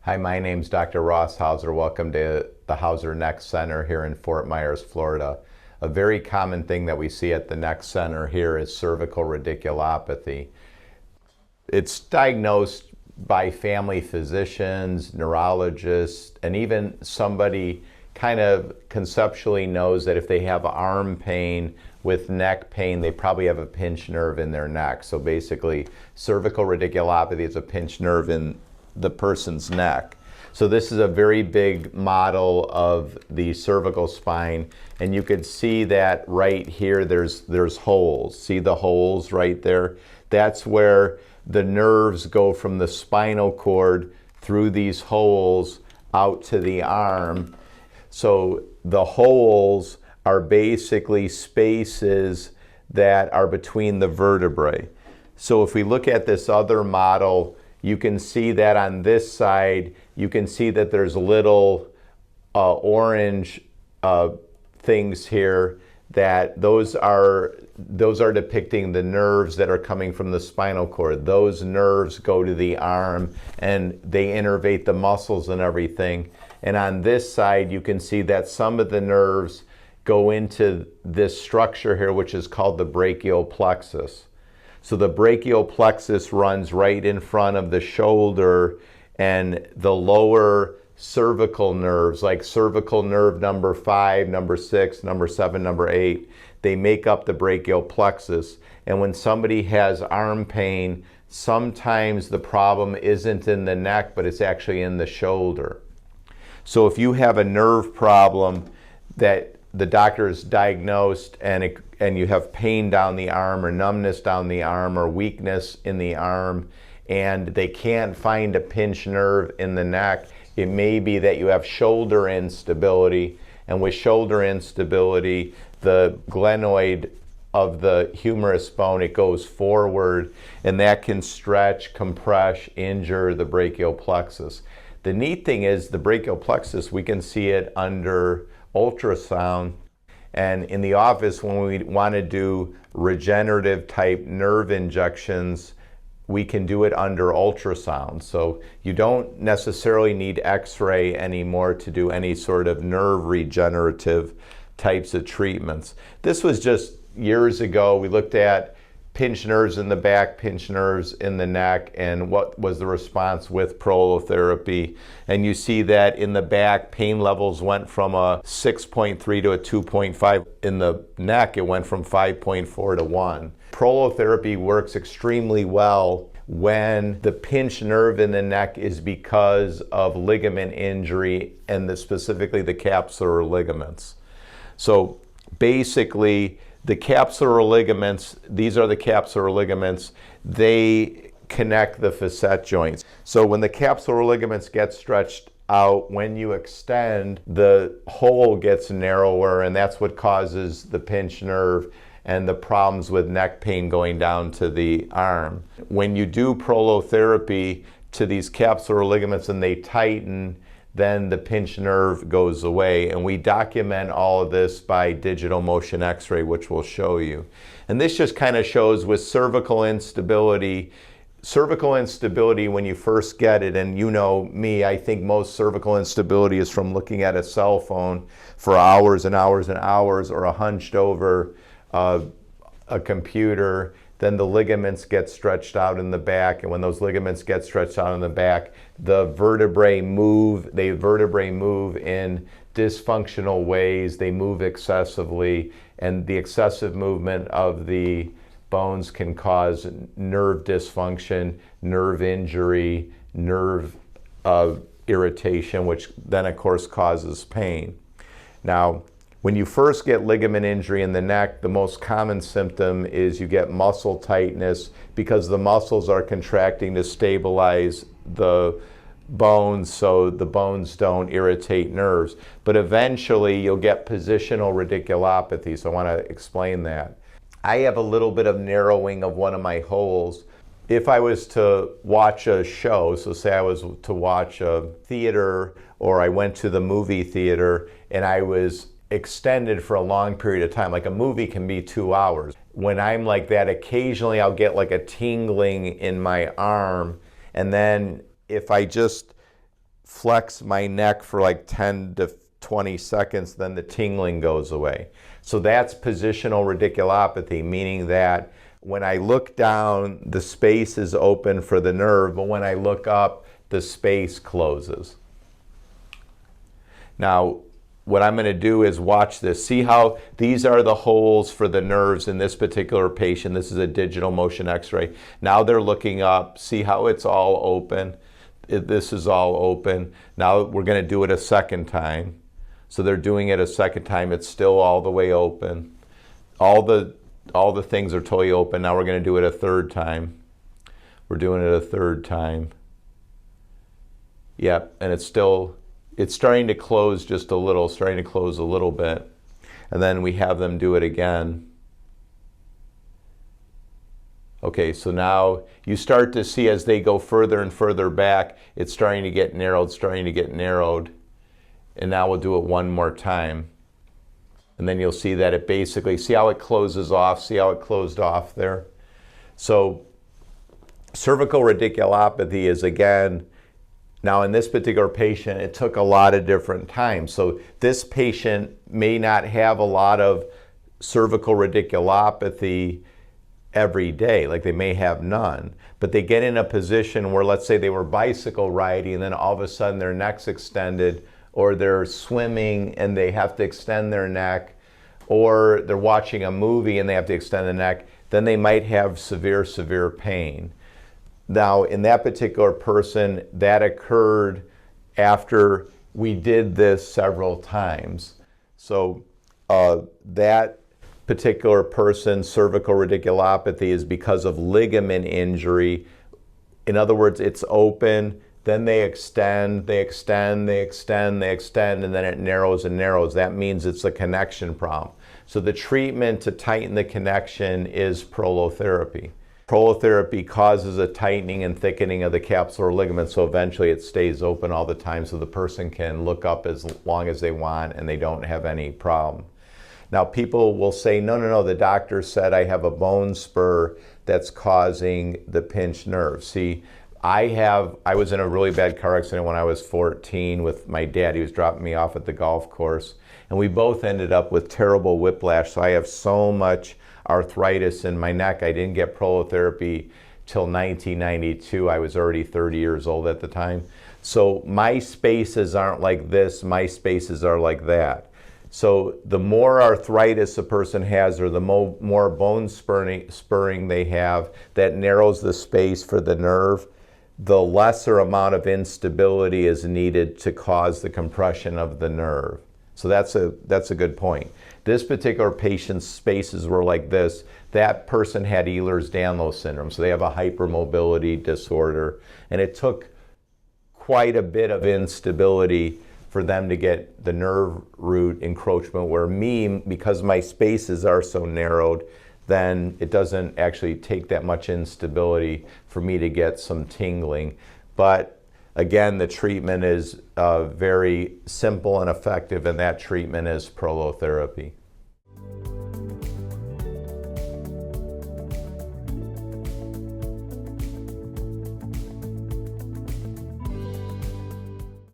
Hi, my name's Dr. Ross Hauser. Welcome to the Hauser Neck Center here in Fort Myers, Florida. A very common thing that we see at the Neck Center here is cervical radiculopathy. It's diagnosed by family physicians, neurologists, and even somebody kind of conceptually knows that if they have arm pain with neck pain, they probably have a pinched nerve in their neck. So basically, cervical radiculopathy is a pinched nerve in the person's neck. So this is a very big model of the cervical spine, and you could see that right here there's holes. See the holes right there? That's where the nerves go from the spinal cord through these holes out to the arm. So the holes are basically spaces that are between the vertebrae. So if we look at this other model, you can see that on this side, you can see that there's little orange things here, that those are depicting the nerves that are coming from the spinal cord. Those nerves go to the arm and they innervate the muscles and everything. And on this side, you can see that some of the nerves go into this structure here, which is called the brachial plexus. So the brachial plexus runs right in front of the shoulder, and the lower cervical nerves, like cervical nerve number 5, number 6, number 7, number 8, they make up the brachial plexus. And when somebody has arm pain, sometimes the problem isn't in the neck, but it's actually in the shoulder. So if you have a nerve problem that the doctor has diagnosed and you have pain down the arm or numbness down the arm or weakness in the arm, and they can't find a pinched nerve in the neck, it may be that you have shoulder instability. And with shoulder instability, the glenoid of the humerus bone, it goes forward, and that can stretch, compress, injure the brachial plexus. The neat thing is the brachial plexus, we can see it under ultrasound. And in the office, when we want to do regenerative type nerve injections, we can do it under ultrasound. So you don't necessarily need x-ray anymore to do any sort of nerve regenerative types of treatments. This was just years ago. We looked at pinched nerves in the back, pinched nerves in the neck, and what was the response with prolotherapy. And you see that in the back, pain levels went from a 6.3 to a 2.5. In the neck, it went from 5.4 to 1. Prolotherapy works extremely well when the pinched nerve in the neck is because of ligament injury, and specifically the capsular ligaments. So basically, the capsular ligaments, these are the capsular ligaments, they connect the facet joints. So when the capsular ligaments get stretched out, when you extend, the hole gets narrower, and that's what causes the pinched nerve and the problems with neck pain going down to the arm. When you do prolotherapy to these capsular ligaments and they tighten, then the pinched nerve goes away. And we document all of this by digital motion x-ray, which we'll show you. And this just kind of shows with cervical instability when you first get it, and you know me, I think most cervical instability is from looking at a cell phone for hours and hours and hours, or a hunched over a computer. Then the ligaments get stretched out in the back, and when those ligaments get stretched out in the back, the vertebrae move. The vertebrae move in dysfunctional ways. They move excessively, and the excessive movement of the bones can cause nerve dysfunction, nerve injury, nerve irritation, which then of course causes pain. Now, when you first get ligament injury in the neck, the most common symptom is you get muscle tightness because the muscles are contracting to stabilize the bones so the bones don't irritate nerves. But eventually you'll get positional radiculopathy, so I want to explain that. I have a little bit of narrowing of one of my holes. If I was to watch a show, so say I was to watch a theater, or I went to the movie theater and I was extended for a long period of time, like a movie can be 2 hours. When I'm like that, occasionally I'll get like a tingling in my arm, and then if I just flex my neck for like 10 to 20 seconds, then the tingling goes away. So that's positional radiculopathy, meaning that when I look down, the space is open for the nerve, but when I look up, the space closes. Now, what I'm going to do is watch this. See how these are the holes for the nerves in this particular patient. This is a digital motion x-ray. Now they're looking up. See how it's all open? This is all open. Now we're going to do it a second time. So they're doing it a second time. It's still all the way open. All the things are totally open. Now we're going to do it a third time. We're doing it a third time. Yep, and it's starting to close just a little, starting to close a little bit. And then we have them do it again. Okay, so now you start to see as they go further and further back, it's starting to get narrowed, starting to get narrowed. And now we'll do it one more time. And then you'll see that it basically, see how it closes off, see how it closed off there? So cervical radiculopathy is, again, now in this particular patient, it took a lot of different times. So this patient may not have a lot of cervical radiculopathy every day, like they may have none, but they get in a position where, let's say they were bicycle riding and then all of a sudden their neck's extended, or they're swimming and they have to extend their neck, or they're watching a movie and they have to extend the neck, then they might have severe pain. Now, in that particular person, that occurred after we did this several times. So that particular person's cervical radiculopathy is because of ligament injury. In other words, it's open, then they extend, they extend, they extend, they extend, and then it narrows and narrows. That means it's a connection problem. So the treatment to tighten the connection is prolotherapy. Prolotherapy causes a tightening and thickening of the capsular ligament, so eventually it stays open all the time so the person can look up as long as they want and they don't have any problem. Now people will say, no, the doctor said I have a bone spur that's causing the pinched nerve. See, I was in a really bad car accident when I was 14 with my dad. He was dropping me off at the golf course, and we both ended up with terrible whiplash. So I have so much arthritis in my neck. I didn't get prolotherapy till 1992. I was already 30 years old at the time. So my spaces aren't like this, my spaces are like that. So the more arthritis a person has, or the more bone spurring they have, that narrows the space for the nerve, the lesser amount of instability is needed to cause the compression of the nerve. So that's a good point. This particular patient's spaces were like this. That person had Ehlers-Danlos syndrome, so they have a hypermobility disorder, and it took quite a bit of instability for them to get the nerve root encroachment, where me, because my spaces are so narrowed, then it doesn't actually take that much instability for me to get some tingling. But again, the treatment is very simple and effective, and that treatment is prolotherapy.